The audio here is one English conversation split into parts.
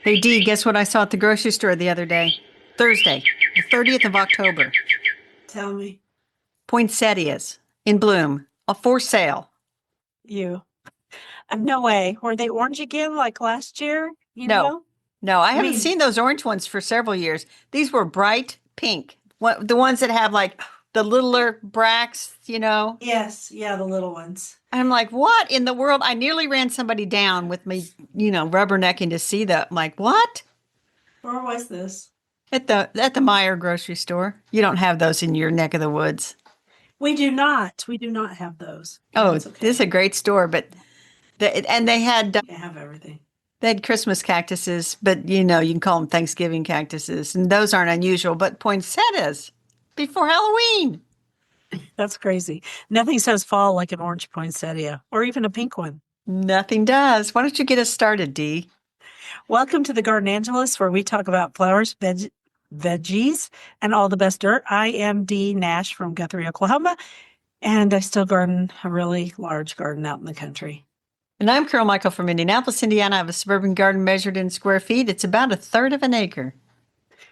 Hey, Dee, guess what I saw at the grocery store the other day? Thursday, the 30th of October. Tell me. Poinsettias in bloom, for sale. You. No way. Were they orange again like last year? You No, know? no, I I haven't mean, seen those orange ones for several years. These were bright pink. The ones that have like the littler bracts. yes. Yeah, the little ones. I'm like, what in the world? I nearly ran somebody down with me, rubbernecking to see that. I'm like, what? Where was this? At the Meyer grocery store. You don't have those in your neck of the woods. We do not. We do not have those. But Oh, that's this is okay. a great store, but and they had You have everything. Christmas cactuses, but you can call them Thanksgiving cactuses, and those aren't unusual. But poinsettias before Halloween, That's crazy. Nothing says fall like an orange poinsettia or even a pink one. nothing does. Why don't you get us started, Dee? Welcome to the Garden Angelist, where we talk about flowers, veggies, and all the best dirt. I am Dee Nash from Guthrie, Oklahoma, and I still garden a really large garden out in the country. And I'm Carol Michael from Indianapolis, Indiana. I have a suburban garden measured in square feet. It's about a third of an acre.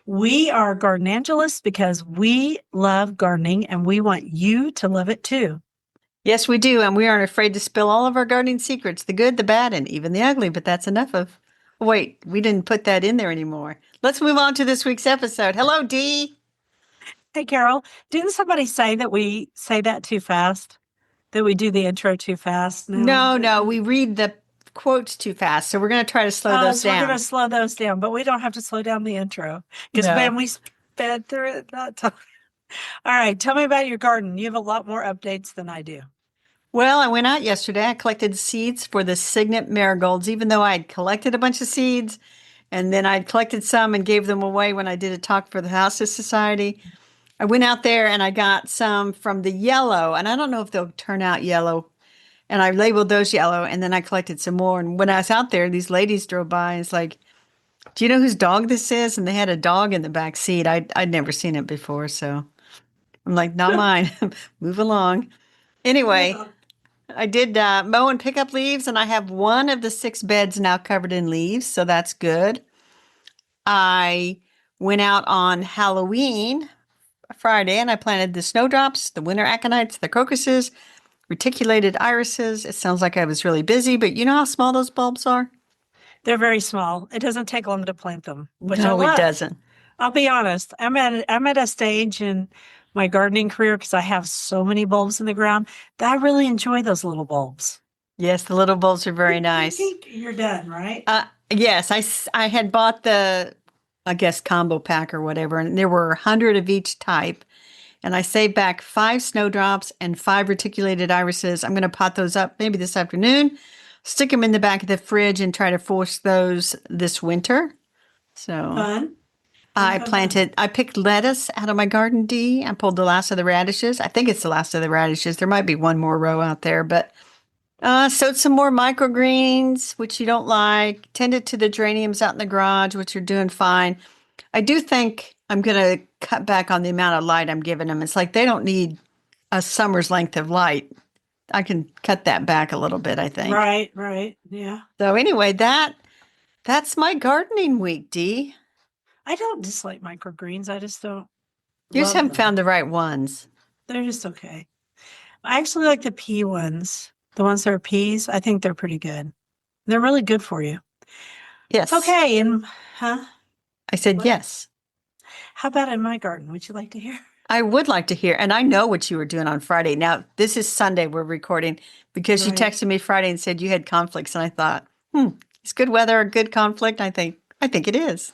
We are Garden Angelists because we love gardening and we want you to love it too. Yes, we do, and we aren't afraid to spill all of our gardening secrets, the good, the bad, and even the ugly, but that's enough of. Wait, we didn't put that in there anymore. Let's move on to this week's episode. Hello, Dee. Hey, Carol, didn't somebody say that we say that too fast? That we do the intro too fast now? No, no, we read the quotes too fast, so we're going to try to slow those So we're going down. to slow those down, but we don't have to slow down the intro because, No. man, we sped through it that time. All right, tell me about your garden. You have a lot more updates than I do. Well, I went out yesterday. I collected seeds for the Signet marigolds, even though I'd collected a bunch of seeds, and then I'd collected some and gave them away when I did a talk for the Houses Society. I went out there and I got some from the yellow, and I don't know if they'll turn out yellow. And I labeled those yellow, and then I collected some more. And when I was out there, these ladies drove by, and it's like, "Do you know whose dog this is?" And they had a dog in the back seat. I'd never seen it before, so I'm like, "Not mine." Move along. Anyway, I did mow and pick up leaves, and I have one of the 6 beds now covered in leaves, so that's good. I went out on Halloween Friday, and I planted the snowdrops, the winter aconites, the crocuses, reticulated irises. It sounds like I was really busy, but you know how small those bulbs are? They're very small. It doesn't take long to plant them, which I No, it love. doesn't. I'll be honest. I'm at a stage in my gardening career because I have so many bulbs in the ground that I really enjoy those little bulbs. Yes, the little bulbs are very You nice. think you're done, right? Yes, I had bought I guess, combo pack or whatever, and there were 100 of each type. And I saved back 5 snowdrops and 5 reticulated irises. I'm going to pot those up maybe this afternoon, stick them in the back of the fridge, and try to force those this winter. So Fun. I picked lettuce out of my garden, Dee. I pulled the last of the radishes. I think it's the last of the radishes. There might be one more row out there, but sowed some more microgreens, which you don't like. Tended to the geraniums out in the garage, which are doing fine. I do think I'm going to cut back on the amount of light I'm giving them. It's like they don't need a summer's length of light. I can cut that back a little bit, I think. Right. Yeah. So anyway, that's my gardening week, Dee. I don't dislike microgreens. I just don't You just love haven't them. found the right ones. They're just okay. I actually like the pea ones. The ones that are peas, I think they're pretty good. They're really good for you. Yes. Okay, and huh? I said What? yes. How about in my garden? Would you like to hear? I would like to hear, and I know what you were doing on Friday. Now, this is Sunday we're recording because you Right. texted me Friday and said you had conflicts, and I thought, is good weather a good conflict? I think it is.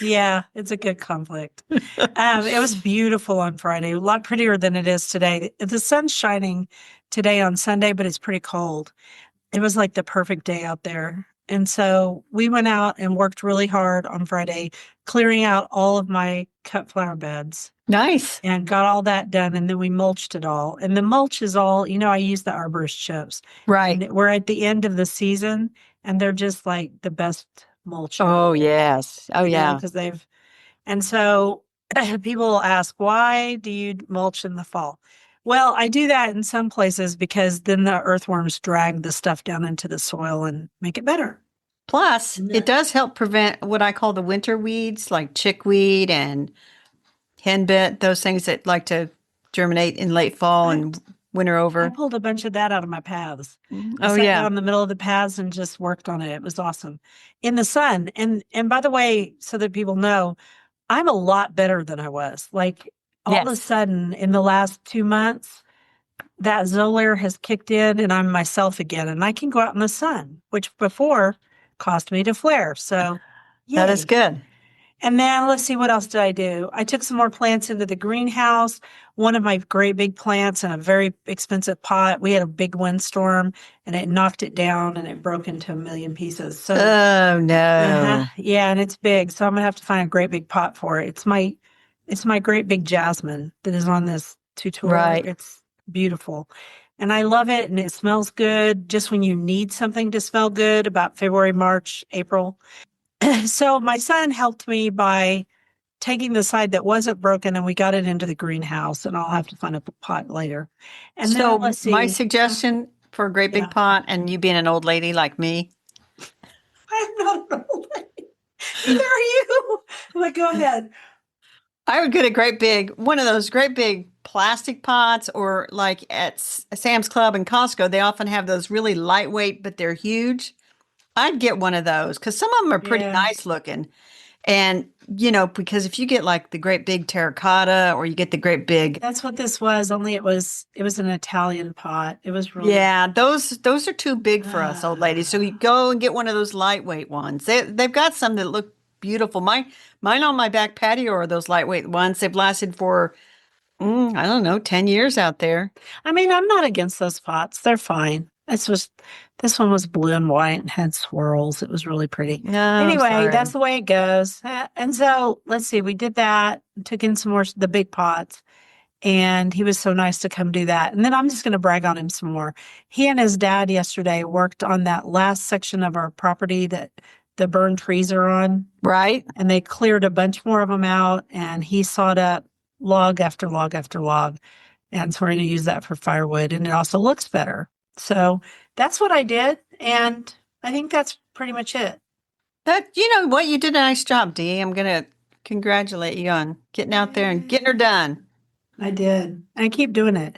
Yeah, it's a good conflict. It was beautiful on Friday, a lot prettier than it is today. The sun's shining today on Sunday, but it's pretty cold. It was like the perfect day out there. And so we went out and worked really hard on Friday, clearing out all of my cut flower beds Nice. and got all that done. And then we mulched it all. And the mulch is all, I use the arborist chips. Right. And we're at the end of the season and they're just like the best mulch. Oh, yes. Oh, yeah. Because and so people will ask, why do you mulch in the fall? Well, I do that in some places because then the earthworms drag the stuff down into the soil and make it better. Plus, No. it does help prevent what I call the winter weeds like chickweed and henbit, those things that like to germinate in late fall I, and winter I over. pulled a bunch of that out of my paths. I Oh, sat yeah. down in the middle of the paths and just worked on it. It was awesome in the sun. And by the way, so that people know, I'm a lot better than I was. Like all of a Yes. sudden in the last 2 months, that Zolair has kicked in and I'm myself again. And I can go out in the sun, which before caused me to flare. So, That is yay. good. And then let's see, what else did I do? I took some more plants into the greenhouse. One of my great big plants in a very expensive pot. We had a big windstorm and it knocked it down and it broke into a million pieces. So, Oh, no. yeah, and it's big. So I'm gonna have to find a great big pot for it. It's my great big jasmine that is on this tutorial. Right. It's beautiful. And I love it and it smells good just when you need something to smell good about February, March, April. So my son helped me by taking the side that wasn't broken and we got it into the greenhouse and I'll have to find a pot later. And then So, let's my see. suggestion for a great big Yeah. pot, and you being an old lady like me, I'm not an old lady. Neither are you. But go ahead. I would get a great big, one of those great big plastic pots, or like at Sam's Club and Costco, they often have those really lightweight, but they're huge. I'd get one of those because some of them are pretty Yeah. nice looking. And, because if you get like the great big terracotta or you get the great big, That's what this was, only it was an Italian pot. It was really yeah, those are too big for us old ladies. So you go and get one of those lightweight ones. They've got some that look beautiful. Mine on my back patio are those lightweight ones. They've lasted for, I don't know, 10 years out there. I mean, I'm not against those pots. They're fine. It's just this one was blue and white and had swirls. It was really pretty. No, I'm Anyway, that's sorry. the way it goes. And so let's see, we did that, took in some more the big pots, and he was so nice to come do that. And then I'm just going to brag on him some more. He and his dad yesterday worked on that last section of our property that the burned trees are on, Right? and they cleared a bunch more of them out, and he sawed up log after log after log. And so we're going to use that for firewood, and it also looks better. So that's what I did, and I think that's pretty much it. You know what? You did a nice job, Dee. I'm going to congratulate you on getting out there and getting her done. I did. I keep doing it.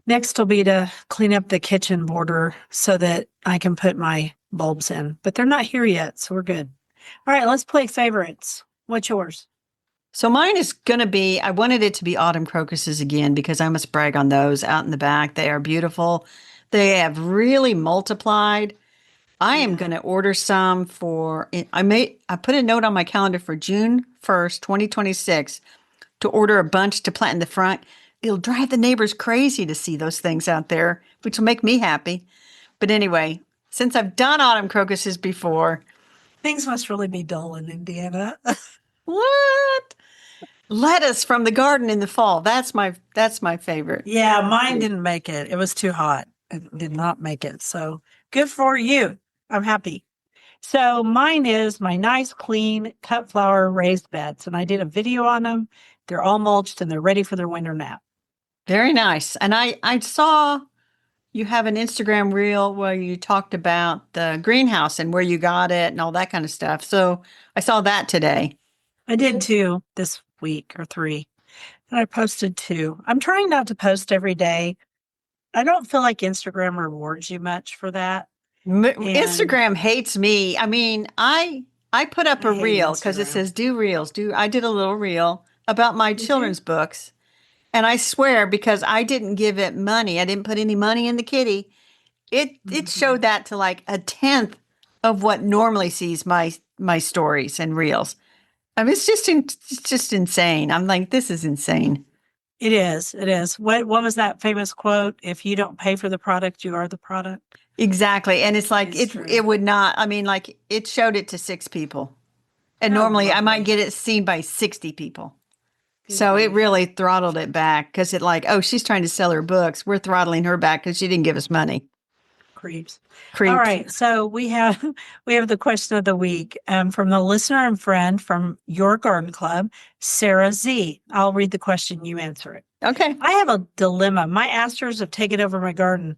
Next will be to clean up the kitchen border so that I can put my bulbs in, but they're not here yet, so we're good. All right, let's play favorites. What's yours? So mine is going to be, I wanted it to be autumn crocuses again because I must brag on those out in the back. They are beautiful. They have really multiplied. I am Yeah. going to order some I put a note on my calendar for June 1st, 2026 to order a bunch to plant in the front. It'll drive the neighbors crazy to see those things out there, which will make me happy. But anyway, since I've done autumn crocuses before, Things must really be dull in Indiana. what? Lettuce from the garden in the fall. That's my favorite. Yeah, mine didn't make it. It was too hot. It did not make it. So good for you. I'm happy. So mine is my nice, clean, cut flower raised beds. And I did a video on them. They're all mulched and they're ready for their winter nap. Very nice. And I saw you have an Instagram reel where you talked about the greenhouse and where you got it and all that kind of stuff. So I saw that today. I did 2 this week or 3. And I posted 2. I'm trying not to post every day. I don't feel like Instagram rewards you much for that. Instagram hates me. I mean, I put up I a hate reel because it Instagram. says do reels. I did a little reel about my Did you? children's books. And I swear, because I didn't give it money, I didn't put any money in the kitty. It showed that to like a tenth of what normally sees my stories and reels. I mean, it's just insane. I'm like, this is insane. It is. It is. What was that famous quote? If you don't pay for the product, you are the product. Exactly. And it's like It's true. it would not, I mean, like it showed it to 6 people. And Oh, normally I might lovely. get it seen by 60 people. Good So it grief. really throttled it back because it like, oh, she's trying to sell her books. We're throttling her back because she didn't give us money. Creeps. All Creeps. right. So we have the question of the week from the listener and friend from your garden club, Sarah Z. I'll read the question. You answer it. Okay. I have a dilemma. My asters have taken over my garden.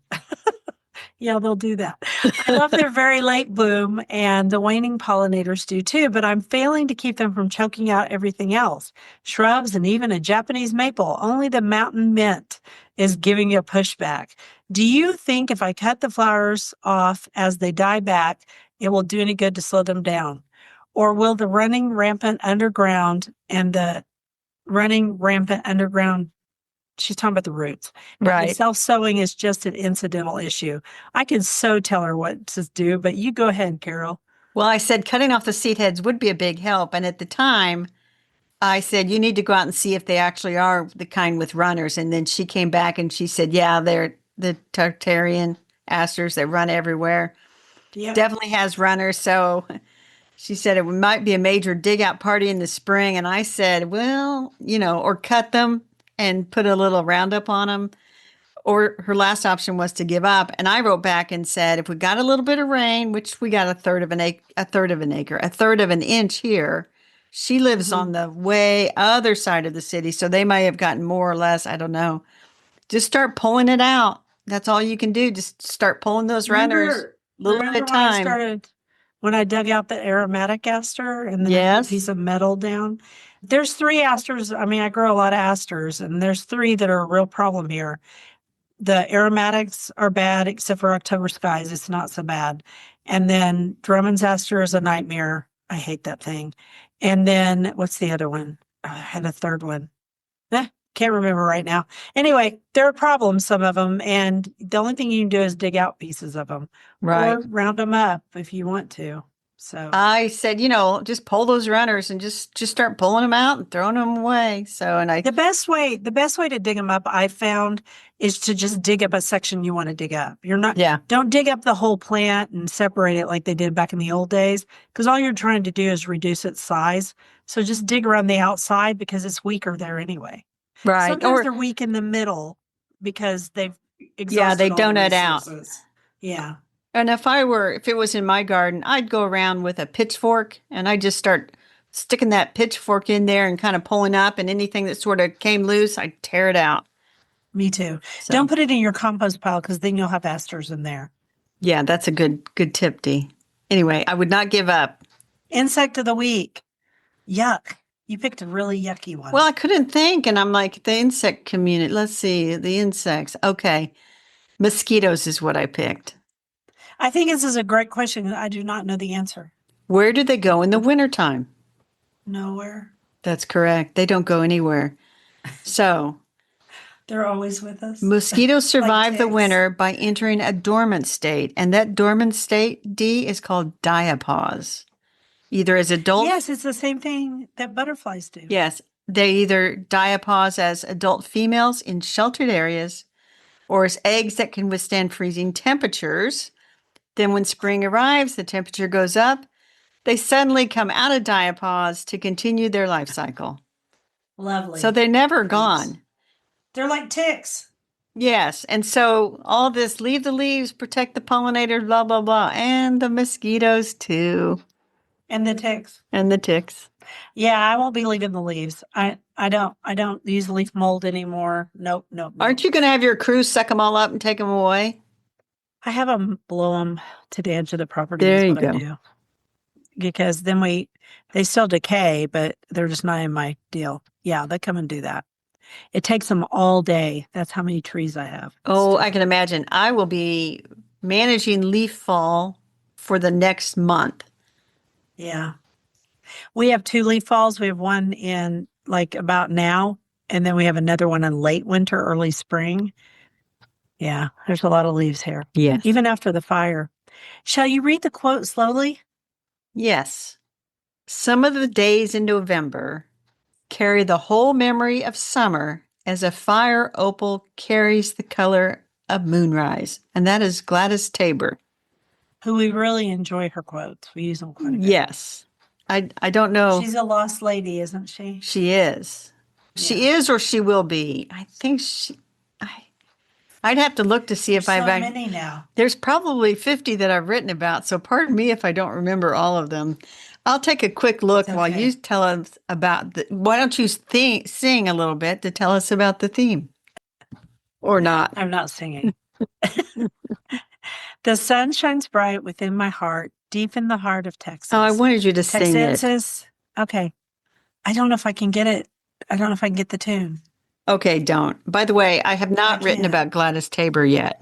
Yeah, they'll do that. I love their very late bloom, and the waning pollinators do too, but I'm failing to keep them from choking out everything else. Shrubs and even a Japanese maple. Only the mountain mint is giving a pushback. Do you think if I cut the flowers off as they die back, it will do any good to slow them down? Or will the running rampant underground she's talking about the roots. And the Right. self-sowing is just an incidental issue. I can so tell her what to do, but you go ahead, Carol. Well, I said cutting off the seed heads would be a big help. And at the time, I said, you need to go out and see if they actually are the kind with runners. And then she came back and she said, yeah, they're the Tartarian asters that run everywhere. Yeah. Definitely has runners. So she said it might be a major dig out party in the spring. And I said, well, or cut them and put a little Roundup on them. Or her last option was to give up. And I wrote back and said, if we got a little bit of rain, which we got a third of an inch here. She lives on the way other side of the city, so they may have gotten more or less. I don't know. Just start pulling it out. That's all you can do. Just start pulling those runners little at a Remember when I time. started, when I dug out the aromatic aster and then I put Yes. a piece of metal down? There's 3 asters. I mean, I grow a lot of asters, and there's 3 that are a real problem here. The aromatics are bad, except for October skies. It's not so bad. And then Drummond's aster is a nightmare. I hate that thing. And then what's the other one? I had a third one. Can't remember right now. Anyway, there are problems, some of them, and the only thing you can do is dig out pieces of them, Right. or round them up if you want to. So I said, just pull those runners and just start pulling them out and throwing them away. So, and the best way to dig them up, I found, is to just dig up a section you want to dig up. Don't dig up the whole plant and separate it like they did back in the old days, because all you're trying to do is reduce its size. So just dig around the outside because it's weaker there anyway. Right. Sometimes they're weak in the middle because they've exhausted Yeah, they all the donut out. resources. Yeah. And if it was in my garden, I'd go around with a pitchfork and I'd just start sticking that pitchfork in there and kind of pulling up, and anything that sort of came loose, I'd tear it out. Me too. So, don't put it in your compost pile because then you'll have asters in there. Yeah, that's a good tip, Dee. Anyway, I would not give up. Insect of the week. Yuck. You picked a really yucky one. Well, I couldn't think, and I'm like, the insect community. Let's see, the insects. Okay. Mosquitoes is what I picked. I think this is a great question. I do not know the answer. Where do they go in the wintertime? Nowhere. That's correct. They don't go anywhere. So they're always with us. Mosquitoes survive Like the ticks. winter by entering a dormant state. And that dormant state, D, is called diapause. Either as adult. Yes, it's the same thing that butterflies do. Yes. They either diapause as adult females in sheltered areas or as eggs that can withstand freezing temperatures. Then when spring arrives, the temperature goes up. They suddenly come out of diapause to continue their life cycle. Lovely. So they're never gone. They're like ticks. Yes. And so all this, leave the leaves, protect the pollinators, blah, blah, blah. And the mosquitoes too. And the ticks. And the ticks. Yeah, I won't be leaving the leaves. I don't use leaf mold anymore. Nope. Aren't you going to have your crew suck them all up and take them away? I have them blow them to the edge of the property. There is you what go. I do. Because then they still decay, but they're just not in my deal. Yeah, they come and do that. It takes them all day. That's how many trees I have. Oh, I can imagine. I will be managing leaf fall for the next month. Yeah. We have 2 leaf falls. We have one in like about now, and then we have another one in late winter, early spring. Yeah, there's a lot of leaves here. Yes. Even after the fire. Shall you read the quote slowly? Yes. Some of the days in November carry the whole memory of summer as a fire opal carries the color of moonrise. And that is Gladys Tabor. Who we really enjoy her quotes. We use them quite a bit. Yes. I don't know. She's a lost lady, isn't she? She is. Yeah. She is, or she will be. I think I'd have to look to see if There's so many now. There's probably 50 that I've written about, so pardon me if I don't remember all of them. I'll take a quick look while you tell us about why don't you sing a little bit to tell us about the theme? Or not? I'm not singing. The sun shines bright within my heart, deep in the heart of Texas. Oh, I wanted you to sing it. Texensis. Okay. I don't know if I can get it. I don't know if I can get the tune. Okay, don't. By the way, I have not written can't. about Gladys Tabor yet.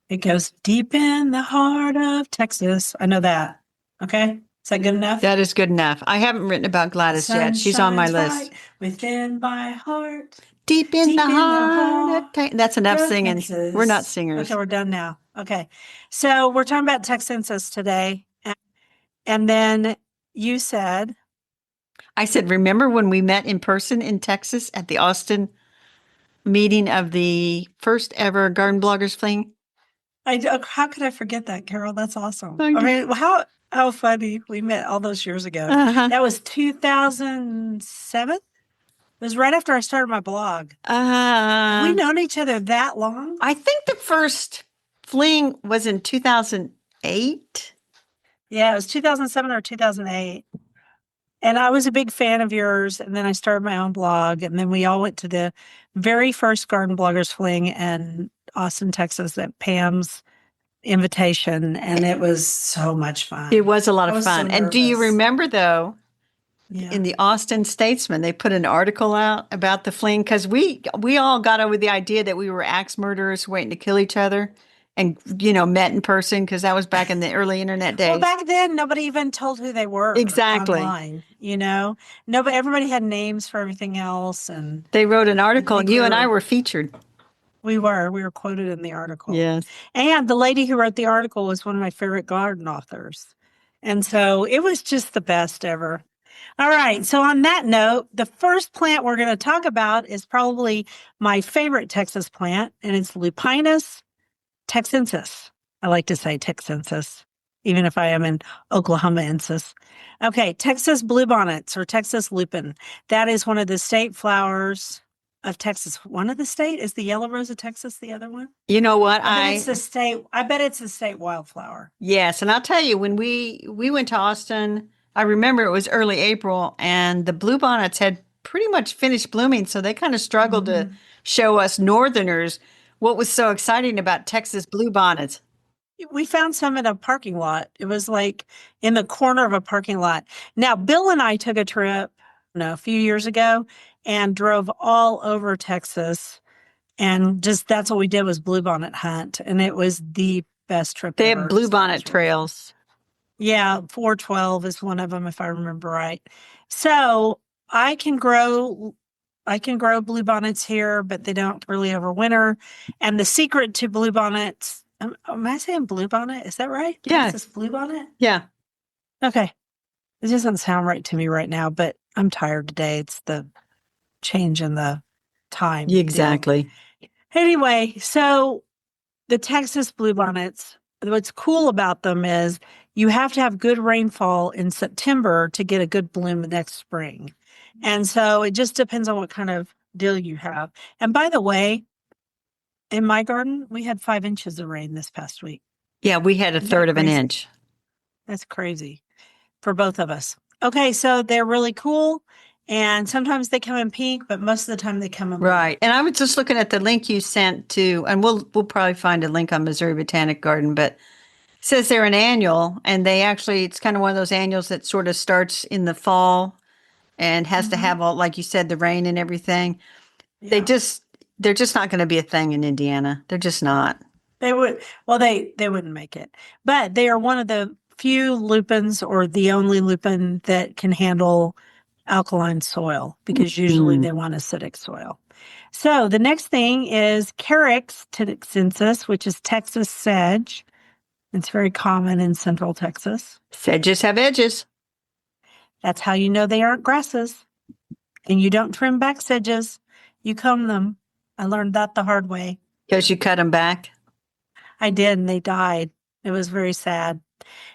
It goes deep in the heart of Texas. I know that. Okay. Is that good enough? That is good enough. I haven't written about Gladys yet. She's on my list. Bright within my heart. Deep in the heart. That's enough of singing. Texas. We're not singers. Okay, we're done now. Okay. So we're talking about Texensis today. And then you said, I said, remember when we met in person in Texas at the Austin meeting of the first ever Garden Bloggers Fling? how could I forget that, Carol? That's awesome. Okay. I mean, how funny. We met all those years ago. Uh-huh. That was 2007. It was right after I started my blog. Have we known each other that long? I think the first fling was in 2008. Yeah, it was 2007 or 2008. And I was a big fan of yours. And then I started my own blog. And then we all went to the very first Garden Bloggers Fling in Austin, Texas at Pam's invitation. And it was so much fun. It was a lot of fun. And do you remember, though, in the Austin Statesman, they put an article out about the fling? Because we all got over the idea that we were axe murderers waiting to kill each other. And, met in person, because that was back in the early internet days. Well, back then, nobody even told who they were. Exactly. Online, Nobody, everybody had names for everything else. And they wrote an article, and you and I were featured. We were quoted in the article. Yes. And the lady who wrote the article was one of my favorite garden authors. And so it was just the best ever. All right. So on that note, the first plant we're going to talk about is probably my favorite Texas plant, and it's Lupinus Texensis. I like to say Texensis, even if I am in Oklahomaensis. Okay, Texas bluebonnets or Texas lupin. That is one of the state flowers of Texas. One of the state is the yellow rose of Texas. The other one. You know what? I bet it's the state wildflower. Yes, and I'll tell you, when we went to Austin, I remember it was early April, and the bluebonnets had pretty much finished blooming, so they kind of struggled to show us Northerners what was so exciting about Texas bluebonnets. We found some in a parking lot. It was like in the corner of a parking lot. Now, Bill and I took a trip, a few years ago, and drove all over Texas. And just that's what we did was bluebonnet hunt. And it was the best trip They ever. have bluebonnet trails. Yeah, 412 is one of them, if I remember right. So I can grow bluebonnets here, but they don't really overwinter. And the secret to bluebonnets, am I saying bluebonnet? Is that right? Yeah. Is this bluebonnet? Yeah. Okay. It doesn't sound right to me right now, but I'm tired today. It's the change in the time. Exactly. Deal. Anyway, so the Texas bluebonnets, what's cool about them is you have to have good rainfall in September to get a good bloom next spring. And so it just depends on what kind of deal you have. And by the way, in my garden, we had 5 inches of rain this past week. Yeah, we had a third of an inch. That's crazy for both of us. Okay, so they're really cool. And sometimes they come in pink, but most of the time they come in blue. Right. And I was just looking at the link you sent to, and we'll probably find a link on Missouri Botanic Garden, but it says they're an annual, and it's kind of one of those annuals that sort of starts in the fall and has to have all, like you said, the rain and everything. Yeah. They're just not going to be a thing in Indiana. They're just not. They wouldn't make it. But they are one of the few lupins, or the only lupin that can handle alkaline soil, because usually they want acidic soil. So the next thing is Carex Texensis, which is Texas sedge. It's very common in central Texas. Sedges have edges. That's how you know they aren't grasses. And you don't trim back sedges. You comb them. I learned that the hard way. Because you cut them back? I did, and they died. It was very sad.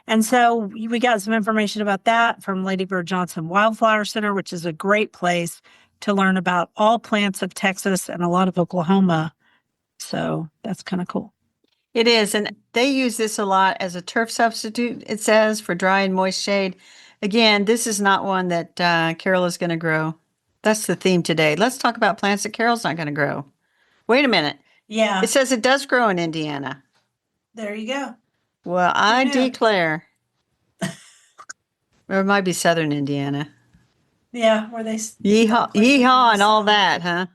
And so we got some information about that from Lady Bird Johnson Wildflower Center, which is a great place to learn about all plants of Texas and a lot of Oklahoma. So that's kind of cool. It is. And they use this a lot as a turf substitute, it says, for dry and moist shade. Again, this is not one that Carol is going to grow. That's the theme today. Let's talk about plants that Carol's not going to grow. Wait a minute. Yeah. It says it does grow in Indiana. There you go. Well, I Who knew? declare. Or it might be Southern Indiana. Yeah, where they Yeehaw, yeehaw, and all that, huh?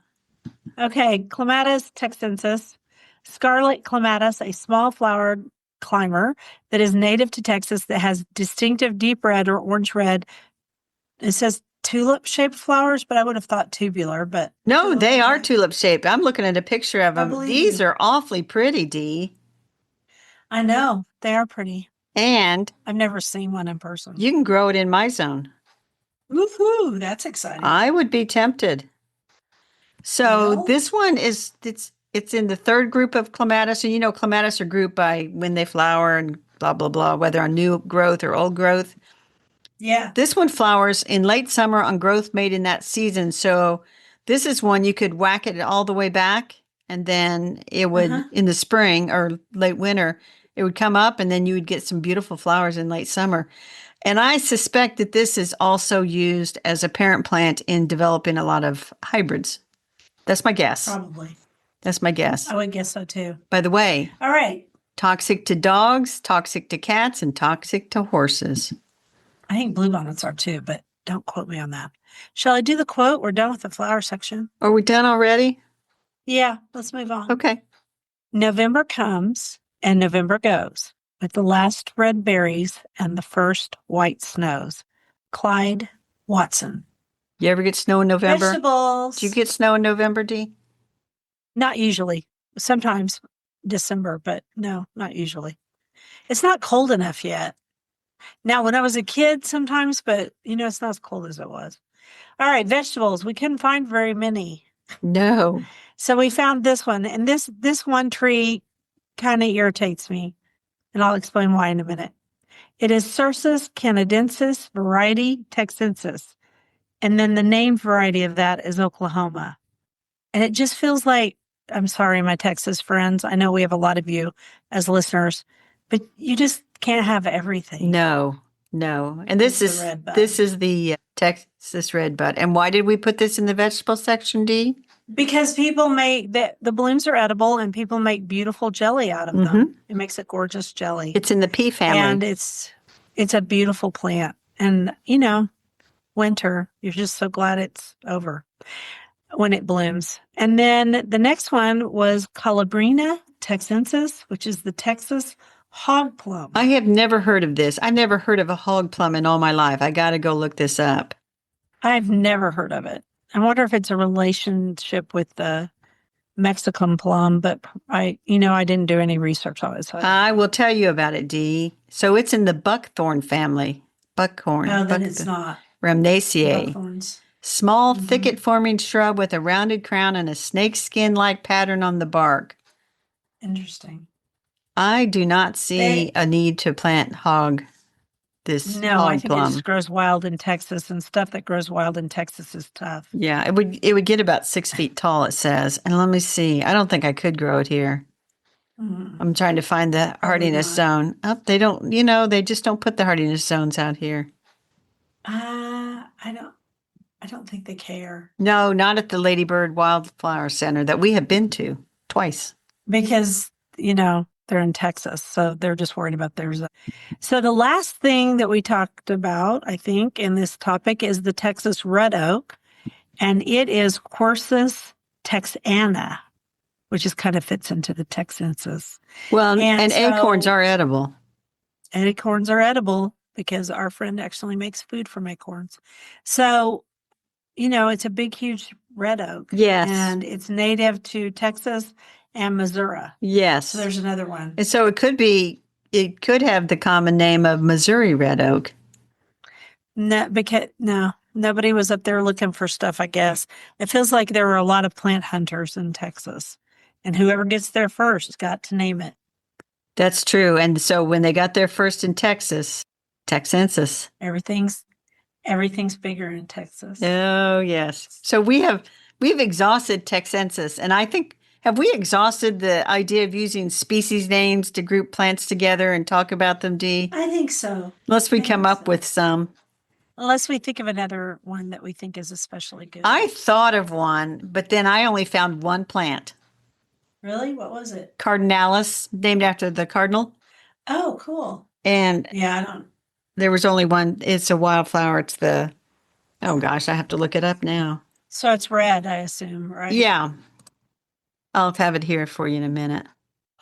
Okay, Clematis texensis, scarlet clematis, a small flowered climber that is native to Texas that has distinctive deep red or orange red. It says tulip-shaped flowers, but I would have thought tubular, but No, tulip, they are okay. tulip shaped. I'm looking at a picture of I them. believe These you. are awfully pretty, Dee. I know, they are pretty. And I've never seen one in person. you can grow it in my zone. Woohoo, that's exciting. I would be tempted. So Well, this one is it's in the third group of clematis, and you know clematis are grouped by when they flower and blah blah blah, whether on new growth or old growth. yeah. This one flowers in late summer on growth made in that season. So this is one you could whack it all the way back, and then it would in the spring or late winter, it would come up, and then you would get some beautiful flowers in late summer. And I suspect that this is also used as a parent plant in developing a lot of hybrids. That's my guess. Probably. That's my guess. I would guess so too. By the way, All right. toxic to dogs, toxic to cats, and toxic to horses. I think bluebonnets are too, but don't quote me on that. Shall I do the quote? We're done with the flower section. Are we done already? Yeah, let's move on. Okay. November comes and November goes with the last red berries and the first white snows. Clyde Watson. You ever get snow in November? Vegetables. Do you get snow in November, Dee? Not usually. Sometimes December, but no, not usually. It's not cold enough yet. Now, when I was a kid, sometimes, but it's not as cold as it was. All right, vegetables. We couldn't find very many. No. So we found this one, and this one tree kind of irritates me, and I'll explain why in a minute. It is Cercis canadensis variety texensis, and then the name variety of that is Oklahoma. And it just feels like, I'm sorry, my Texas friends, I know we have a lot of you as listeners, but you just can't have everything. No. And this It's the red bud. this is the Texas red bud. And why did we put this in the vegetable section, Dee? Because people make the blooms are edible, and people make beautiful jelly out of them. It makes a gorgeous jelly. It's in the pea family. And it's a beautiful plant. And winter, you're just so glad it's over when it blooms. And then the next one was Calabrina texensis, which is the Texas hog plum. I have never heard of this. I've never heard of a hog plum in all my life. I got to go look this up. I've never heard of it. I wonder if it's a relationship with the Mexican plum, but I didn't do any research on it. So I will tell you about it, Dee. So it's in the buckthorn family. Buckhorn. no, then it's not. Rhamnaceae. Buckthorns. Small, thicket-forming shrub with a rounded crown and a snakeskin-like pattern on the bark. Interesting. I do not see a need to plant this No, hog I think plum. it just grows wild in Texas, and stuff that grows wild in Texas is tough. Yeah, it would get about 6 feet tall, it says. And let me see. I don't think I could grow it here. I'm trying to find the hardiness zone. Oh, they don't, they just don't put the hardiness zones out here. I don't think they care. No, not at the Ladybird Wildflower Center that we have been to twice. Because, they're in Texas, so they're just worried about theirs. So the last thing that we talked about, I think, in this topic is the Texas red oak, and it is Quercus texana, which is kind of fits into the Texensis. Well, and acorns are edible. Acorns are edible because our friend actually makes food from acorns. So, it's a big, huge red oak. Yes. And it's native to Texas and Missouri. Yes. So there's another one. And so it could have the common name of Missouri red oak. No, because nobody was up there looking for stuff, I guess. It feels like there were a lot of plant hunters in Texas, and whoever gets there first got to name it. That's true. And so when they got there first in Texas, Texensis. Everything's bigger in Texas. Oh, yes. So we've exhausted Texensis, and I think, have we exhausted the idea of using species names to group plants together and talk about them, Dee? I think so. Unless we come up with some. Unless we think of another one that we think is especially good. I thought of one, but then I only found one plant. Really? What was it? Cardinalis, named after the cardinal. Oh, cool. And Yeah, I don't. there was only one. It's a wildflower. It's the, oh gosh, I have to look it up now. So it's red, I assume, right? Yeah. I'll have it here for you in a minute.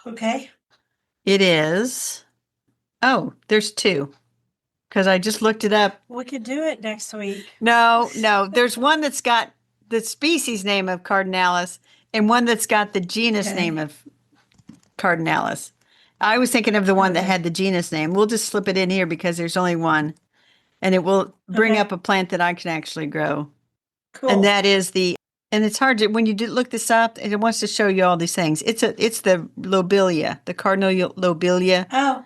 Okay. It is, oh, there's two because I just looked it up. We could do it next week. No. There's one that's got the species name of Cardinalis and one that's got the genus Okay. name of Cardinalis. I was thinking of the one that Okay. had the genus name. We'll just slip it in here because there's only one. And it will bring Okay. up a plant that I can actually grow. Cool. And that is and it's hard to, when you look this up, it wants to show you all these things. It's the lobelia, the cardinal lobelia. Oh,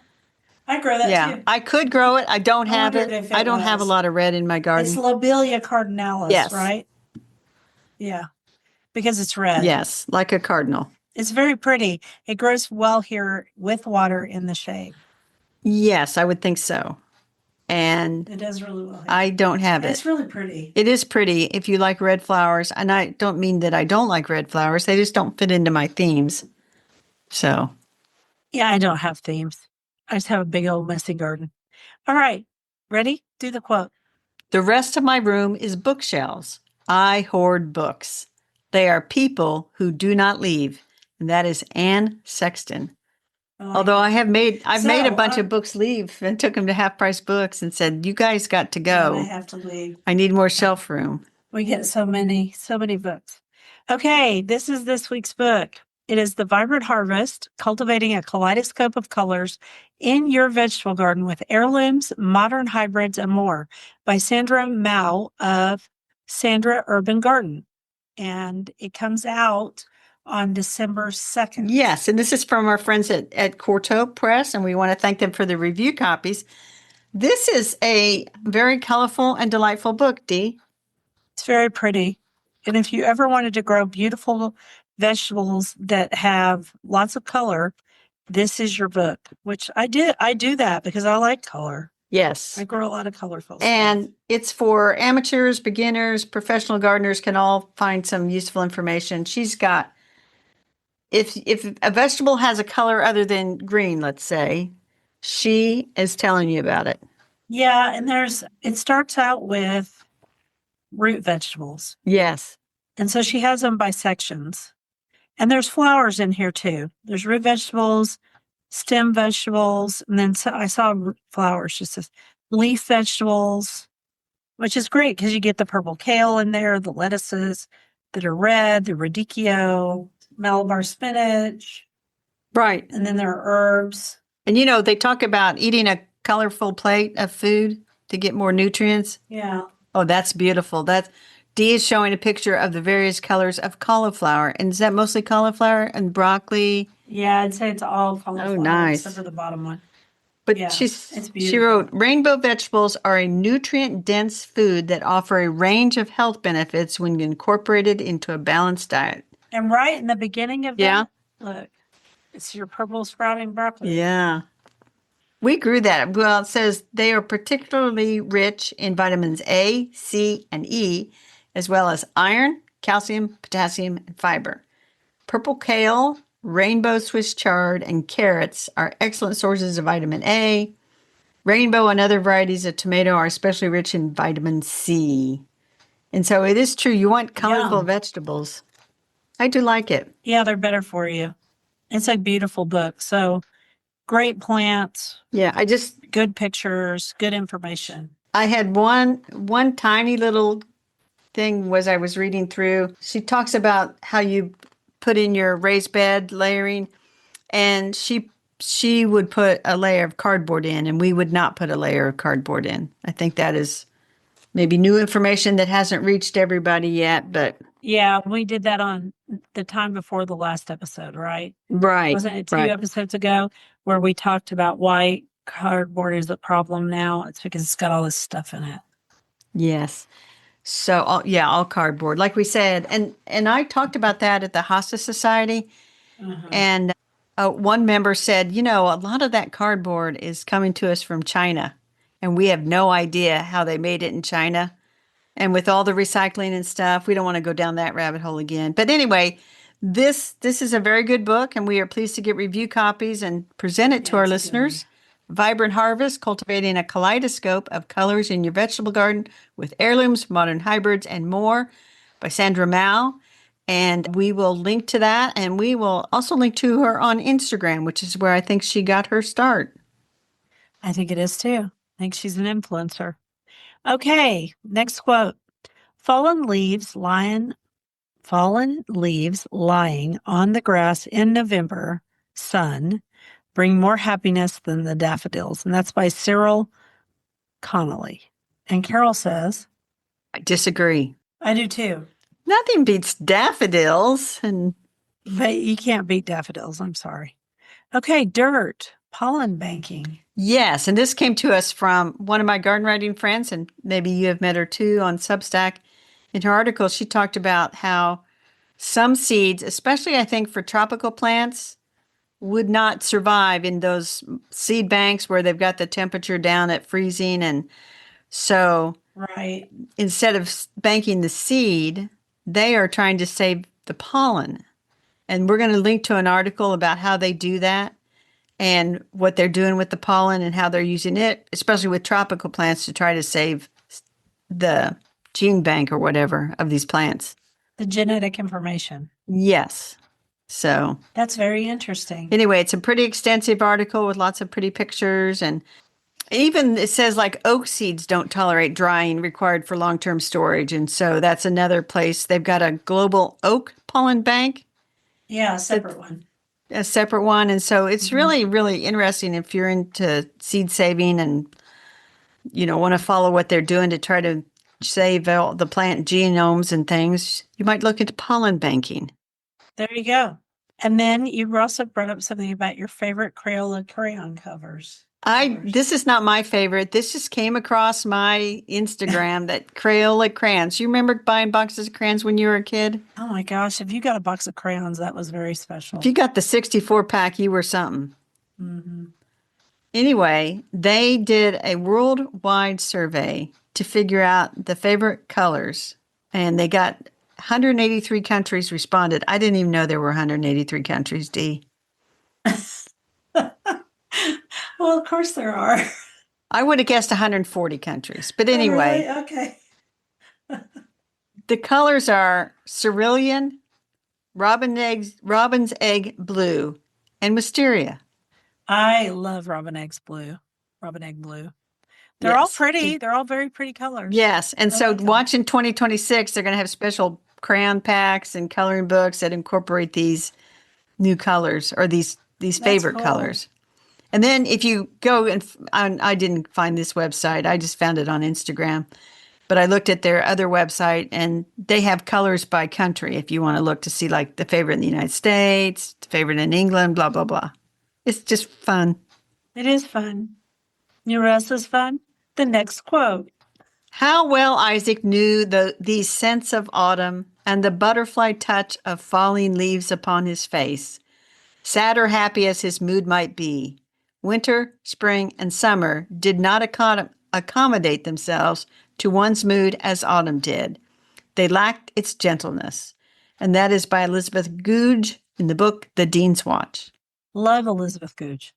I grow that Yeah, too. I could grow it. I don't I have wondered it. if I it don't have a was. lot of red in my It's garden. Lobelia cardinalis, Yes. right? Yeah, because it's red. Yes, like a cardinal. It's very pretty. It grows well here with water in the shade. Yes, I would think so. And It does really well here. I don't have And it. it's really pretty. It is pretty if you like red flowers. And I don't mean that I don't like red flowers. They just don't fit into my themes. So, Yeah, I don't have themes. I just have a big old messy garden. All right. Ready? Do the quote. the rest of my room is bookshelves. I hoard books. They are people who do not leave. And that is Anne Sexton. Although I've made a bunch of books leave and took them to Half Price Books and said, you guys got to Yeah, go. they have to leave. I need more shelf room. We get so many books. Okay, this is this week's book. It is The Vibrant Harvest, Cultivating a Kaleidoscope of Colors in Your Vegetable Garden with Heirlooms, Modern Hybrids, and More by Sandra Mao of Sandra Urban Garden. And it comes out on December 2nd. Yes, and this is from our friends at Corto Press, and we want to thank them for the review copies. This is a very colorful and delightful book, Dee. It's very pretty. And if you ever wanted to grow beautiful vegetables that have lots of color, this is your book, which I do that because I like color. Yes. I grow a lot of colorful And stuff. it's for amateurs, beginners, professional gardeners can all find some useful information. She's got, if a vegetable has a color other than green, let's say, she is telling you about it. Yeah, and it starts out with root vegetables. Yes. And so she has them by sections. And there's flowers in here too. There's root vegetables, stem vegetables, and then I saw flowers, just says leaf vegetables, which is great because you get the purple kale in there, the lettuces that are red, the radicchio, Malabar spinach. Right. And then there are herbs. And they talk about eating a colorful plate of food to get more nutrients. Yeah. Oh, that's beautiful. Dee is showing a picture of the various colors of cauliflower. And is that mostly cauliflower and broccoli? Yeah, I'd say it's all cauliflower. Oh, nice. Except for the bottom one. But Yeah, it's beautiful. she wrote, rainbow vegetables are a nutrient-dense food that offer a range of health benefits when incorporated into a balanced diet. And right in the beginning of that, look, it's your purple sprouting broccoli. Yeah. We grew that. Well, it says they are particularly rich in vitamins A, C, and E, as well as iron, calcium, potassium, and fiber. Purple kale, rainbow Swiss chard, and carrots are excellent sources of vitamin A. Rainbow and other varieties of tomato are especially rich in vitamin C. And so it is true. You want colorful vegetables. I do like it. Yeah, they're better for you. It's a beautiful book. So great plants. Yeah, good pictures, good information. I had one tiny little thing I was reading through. She talks about how you put in your raised bed layering, and she would put a layer of cardboard in, and we would not put a layer of cardboard in. I think that is maybe new information that hasn't reached everybody yet, but yeah, we did that on the time before the last episode, right? Right. Wasn't it 2 episodes ago where we talked about why cardboard is a problem now? It's because it's got all this stuff in it. Yes. So, all cardboard, like we said. And I talked about that at the Hospice Society. Uh-huh. And one member said, a lot of that cardboard is coming to us from China. And we have no idea how they made it in China. And with all the recycling and stuff, we don't want to go down that rabbit hole again. But anyway, This is a very good book, and we are pleased to get review copies and present it to Yeah, our it's a good one. listeners. Vibrant Harvest, Cultivating a Kaleidoscope of Colors in Your Vegetable Garden with Heirlooms, Modern Hybrids, and More by Sandra Mao. And we will link to that, and we will also link to her on Instagram, which is where I think she got her start. I think it is too. I think she's an influencer. Okay, next quote. Fallen leaves lying on the grass in November sun bring more happiness than the daffodils. And that's by Cyril Connolly. And Carol says, I disagree. I do too. Nothing beats daffodils. And But you can't beat daffodils. I'm sorry. Okay, dirt, pollen banking. yes, and this came to us from one of my garden writing friends, and maybe you have met her too on Substack. In her article, she talked about how some seeds, especially I think for tropical plants, would not survive in those seed banks where they've got the temperature down at freezing. And so Right. instead of banking the seed, they are trying to save the pollen. And we're going to link to an article about how they do that and what they're doing with the pollen and how they're using it, especially with tropical plants, to try to save the gene bank or whatever of these plants. The genetic information. Yes. So That's very interesting. anyway, it's a pretty extensive article with lots of pretty pictures. And even it says like oak seeds don't tolerate drying required for long-term storage. And so that's another place. They've got a global oak pollen bank, Yeah, a separate one. a separate one. And so it's really, really interesting if you're into seed saving and, want to follow what they're doing to try to save all the plant genomes and things. You might look into pollen banking. There you go. And then you also brought up something about your favorite Crayola crayon covers. This is not my favorite. This just came across my Instagram, that Crayola crayons. You remember buying boxes of crayons when you were a kid? Oh my gosh, if you got a box of crayons, that was very special. If you got the 64 pack, you were something. Mm-hmm. Anyway, they did a worldwide survey to figure out the favorite colors, and they got 183 countries responded. I didn't even know there were 183 countries, Dee. Well, of course there are. I would have guessed 140 countries. But anyway, Oh, really? Okay. the colors are cerulean, robin's egg blue, and wisteria. I love robin egg blue. They're all Yes. pretty. They're all very pretty colors. Yes. And I so like them. watching 2026, they're going to have special crayon packs and coloring books that incorporate these new colors or these favorite cool. colors. And then if you go I didn't find this website. I just found it on Instagram. But I looked at their other website, and they have colors by country if you want to look to see like the favorite in the United States, the favorite in England, blah, blah, blah. It's just fun. It is fun. You know what else is fun? The next quote. How well Isaac knew the scents of autumn and the butterfly touch of falling leaves upon his face. Sad or happy as his mood might be, winter, spring, and summer did not accommodate themselves to one's mood as autumn did. They lacked its gentleness. And that is by Elizabeth Goudge in the book The Dean's Watch. Love Elizabeth Goudge.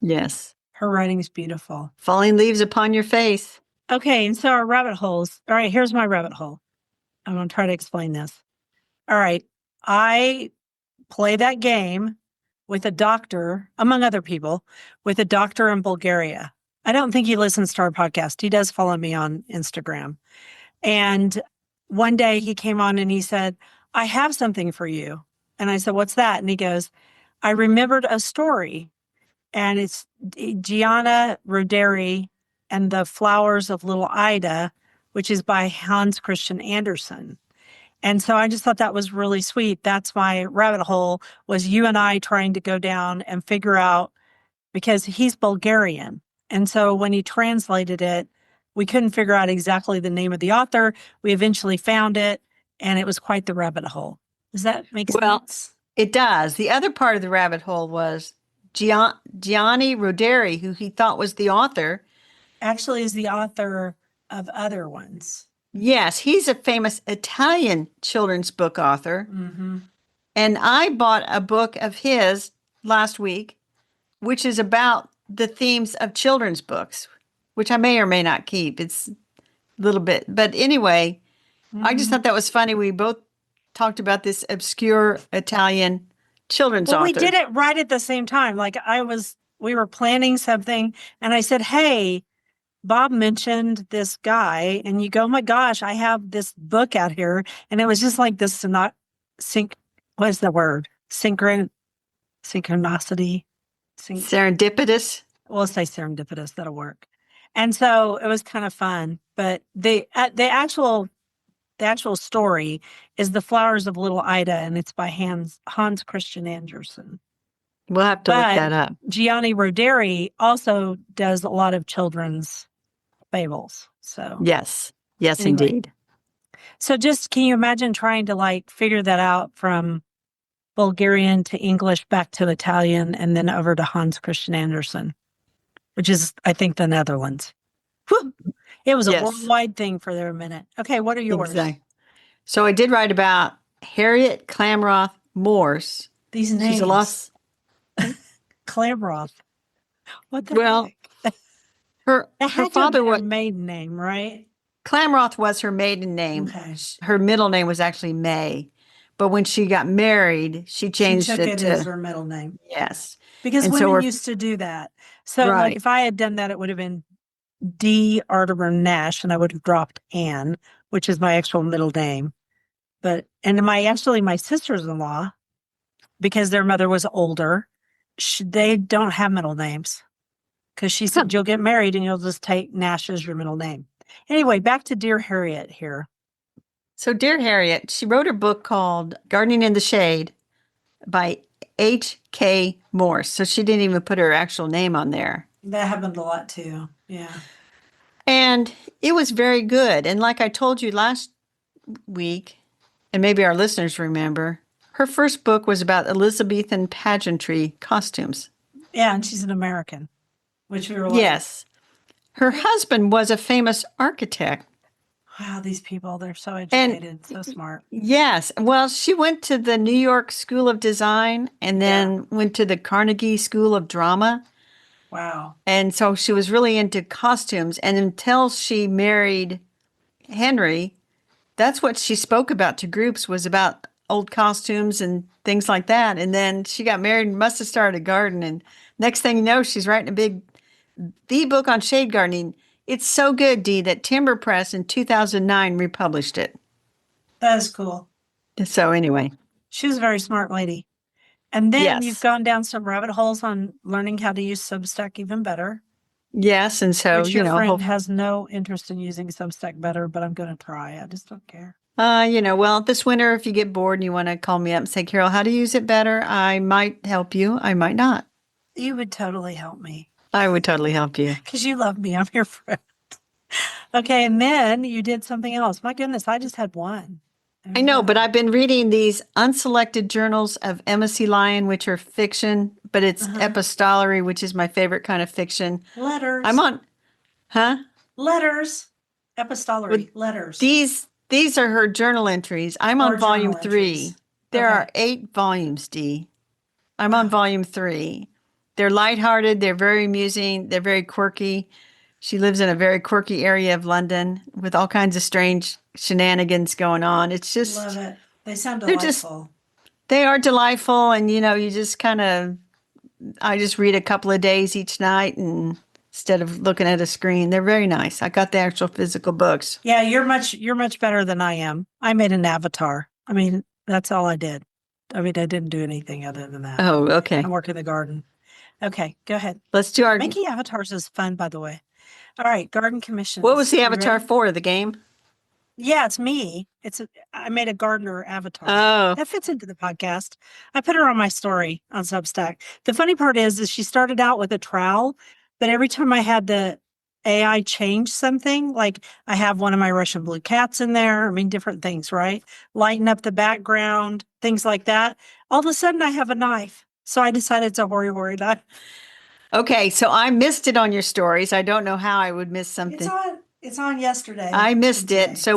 Yes. Her writing is beautiful. Falling leaves upon your face. Okay, and so our rabbit holes. All right, here's my rabbit hole. I'm going to try to explain this. All right, I play that game with a doctor, among other people, with a doctor in Bulgaria. I don't think he listens to our podcast. He does follow me on Instagram. And one day he came on and he said, I have something for you. And I said, what's that? And he goes, I remembered a story. And it's Gianna Roderi and the Flowers of Little Ida, which is by Hans Christian Andersen. And so I just thought that was really sweet. That's my rabbit hole, was you and I trying to go down and figure out, because he's Bulgarian. And so when he translated it, we couldn't figure out exactly the name of the author. We eventually found it, and it was quite the rabbit hole. Does that make sense? It does. The other part of the rabbit hole was Gianni Roderi, who he thought was the author. Actually is the author of other ones. Yes, he's a famous Italian children's book author. Mm-hmm. And I bought a book of his last week, which is about the themes of children's books, which I may or may not keep. It's a little bit. But anyway, I just thought that was funny. We both talked about this obscure Italian children's Well, we author. did it right at the same time. Like we were planning something and I said, hey, Bob mentioned this guy and you go, oh my gosh, I have this book out here. And it was just like this what is the word? Synchronicity. Serendipitous. We'll say serendipitous. That'll work. And so it was kind of fun. But the actual story is The Flowers of Little Ida, and it's by Hans Christian Andersen. We'll have to look that up. Gianni Rodari also does a lot of children's fables. So yes, anyway. Indeed. So just can you imagine trying to like figure that out from Bulgarian to English back to Italian and then over to Hans Christian Andersen, which is I think the Netherlands. Whew. It was a worldwide thing for a minute. Okay, what are yours? Exactly. So I did write about Harriet Clamroth Morse. These names. She's a lost Clamroth. What the heck? Her father was her maiden name, right? Clamroth was her maiden name. Okay. Her middle name was actually May. But when she got married, she changed it to as her middle name. Yes. Because women used to do that. So like if I had done that, it would have been D. Artemer Nash, and I would have dropped Anne, which is my actual middle name. And my sisters-in-law, because their mother was older, they don't have middle names. Because she said, you'll get married and you'll just take Nash as your middle name. Anyway, back to Dear Harriet here. So Dear Harriet, she wrote a book called Gardening in the Shade by H.K. Morse. So she didn't even put her actual name on there. That happened a lot too. Yeah. And it was very good. And like I told you last week, and maybe our listeners remember, her first book was about Elizabethan pageantry costumes. Yeah, and she's an American, which we were like. Yes. Her husband was a famous architect. Wow, these people, they're so educated, so smart. Yes. Well, she went to the New York School of Design and then went to the Carnegie School of Drama. Wow. And so she was really into costumes. And until she married Henry, that's what she spoke about to groups, was about old costumes and things like that. And then she got married and must have started a garden. And next thing you know, she's writing the book on shade gardening. It's so good, Dee, that Timber Press in 2009 republished it. That is cool. So anyway. She was a very smart lady. And then you've gone down some rabbit holes on learning how to use Substack even better. Yes, and so, which your friend has no interest in using Substack better, but I'm going to try. I just don't care. Well, this winter, if you get bored and you want to call me up and say, Carol, how to use it better, I might help you. I might not. You would totally help me. I would totally help you. Because you love me. I'm your friend. Okay, and then you did something else. My goodness, I just had one. I know, but I've been reading these unselected journals of Emma C. Lyon, which are fiction, but it's epistolary, which is my favorite kind of fiction. Letters. I'm on, Letters. Epistolary. Letters. These are her journal entries. I'm on volume 3. There are 8 volumes, Dee. I'm on volume 3. They're lighthearted. They're very amusing. They're very quirky. She lives in a very quirky area of London with all kinds of strange shenanigans going on. It's just... Love it. They sound delightful. They are delightful. And, you just I just read a couple of days each night and instead of looking at a screen. They're very nice. I got the actual physical books. Yeah, you're much better than I am. I made an avatar. I mean, that's all I did. I mean, I didn't do anything other than that. Oh, okay. I work in the garden. Okay, go ahead. Let's do our... Making avatars is fun, by the way. All right, garden commissions. What was the avatar for, the game? Yeah, it's me. I made a gardener avatar. Oh. That fits into the podcast. I put her on my story on Substack. The funny part is she started out with a trowel, but every time I had the AI change something, like I have one of my Russian blue cats in there, I mean, different things, right? Lighten up the background, things like that. All of a sudden I have a knife. So I decided it's a hoary knife. Okay, so I missed it on your stories. I don't know how I would miss something. It's on yesterday. I missed it. So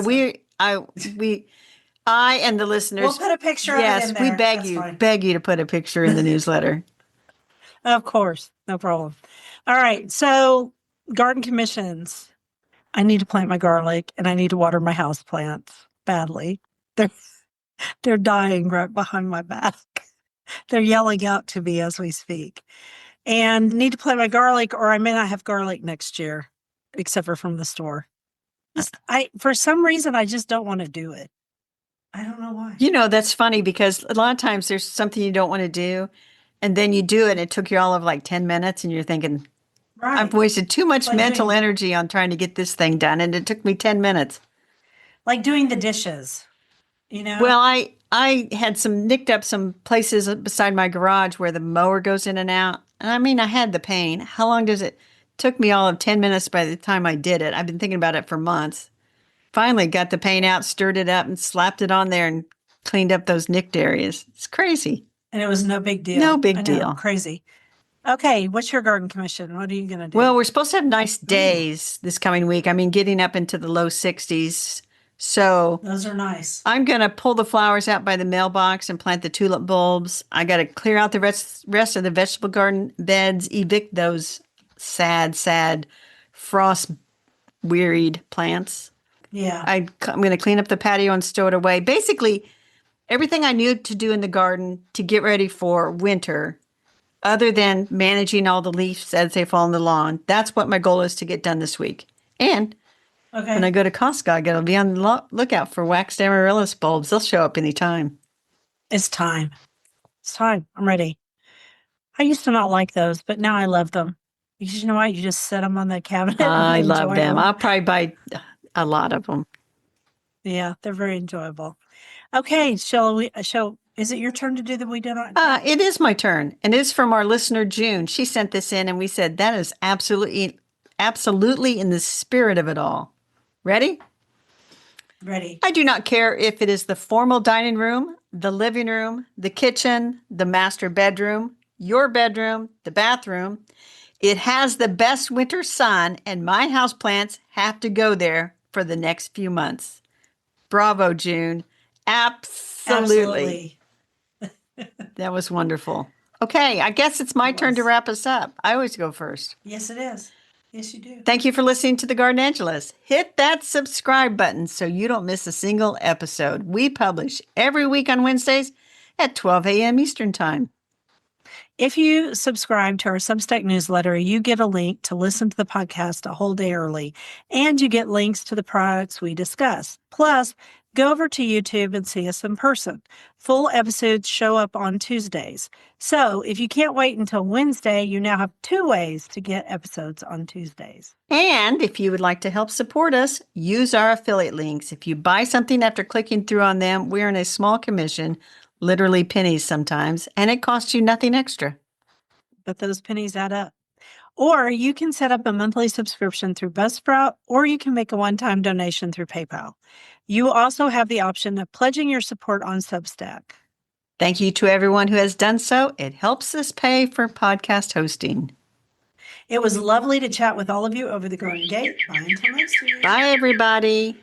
I and the listeners. We'll put a picture of it Yes, in we there. beg That's you, fine. beg you to put a picture in the newsletter. Of course. No problem. All right. So, garden commissions. I need to plant my garlic and I need to water my house plants badly. They're dying right behind my back. They're yelling out to me as we speak. And need to plant my garlic, or I may not have garlic next year, except for from the store. For some reason, I just don't want to do it. I don't know why. You know, that's funny because a lot of times there's something you don't want to do, and then you do it, and it took you all of like 10 minutes, and you're thinking, I've Right. wasted too much Like mental doing- energy on trying to get this thing done, and it took me 10 minutes. Like doing the dishes, you know? Well, I had nicked up some places beside my garage where the mower goes in and out. And I mean, I had the pain. How long does it? Took me all of 10 minutes by the time I did it. I've been thinking about it for months. Finally got the paint out, stirred it up, and slapped it on there and cleaned up those nicked areas. It's crazy. And it was no big deal. No big I know, deal. Crazy. Okay, what's your garden commission? What are you going to do? Well, we're supposed to have nice days this coming week. I mean, getting up into the low 60s. So Those are nice. I'm going to pull the flowers out by the mailbox and plant the tulip bulbs. I got to clear out the rest of the vegetable garden beds, evict those sad, frost-wearied plants. Yeah. I'm going to clean up the patio and stow it away. Basically, everything I need to do in the garden to get ready for winter, other than managing all the leaves as they fall on the lawn, that's what my goal is to get done this week. And Okay. when I go to Costco, I got to be on the lookout for waxed amaryllis bulbs. They'll show up anytime. It's time. It's time. I'm ready. I used to not like those, but now I love them. Because you know what? You just set them on the cabinet. I and love enjoy them. I'll probably buy a lot of them. Yeah, they're very enjoyable. Okay, is it your turn to do the We Do Not? It is my turn, and it is from our listener, June. She sent this in, and we said, that is absolutely in the spirit of it all. Ready? Ready. I do not care if it is the formal dining room, the living room, the kitchen, the master bedroom, your bedroom, the bathroom. It has the best winter sun, and my houseplants have to go there for the next few months. Bravo, June. Absolutely. That was wonderful. Okay, I guess it's my turn to wrap us up. I always go first. Yes, it is. Yes, you do. Thank you for listening to The Garden Angelus. Hit that subscribe button so you don't miss a single episode. We publish every week on Wednesdays at 12 a.m. Eastern Time. If you subscribe to our Substack newsletter, you get a link to listen to the podcast a whole day early, and you get links to the products we discuss. Plus, go over to YouTube and see us in person. Full episodes show up on Tuesdays. So if you can't wait until Wednesday, you now have 2 ways to get episodes on Tuesdays. And if you would like to help support us, use our affiliate links. If you buy something after clicking through on them, we earn a small commission, literally pennies sometimes, and it costs you nothing extra. But those pennies add up. Or you can set up a monthly subscription through Buzzsprout, or you can make a one-time donation through PayPal. You also have the option of pledging your support on Substack. Thank you to everyone who has done so. It helps us pay for podcast hosting. It was lovely to chat with all of you over the Garden Gate. Bye until next week. Bye, everybody.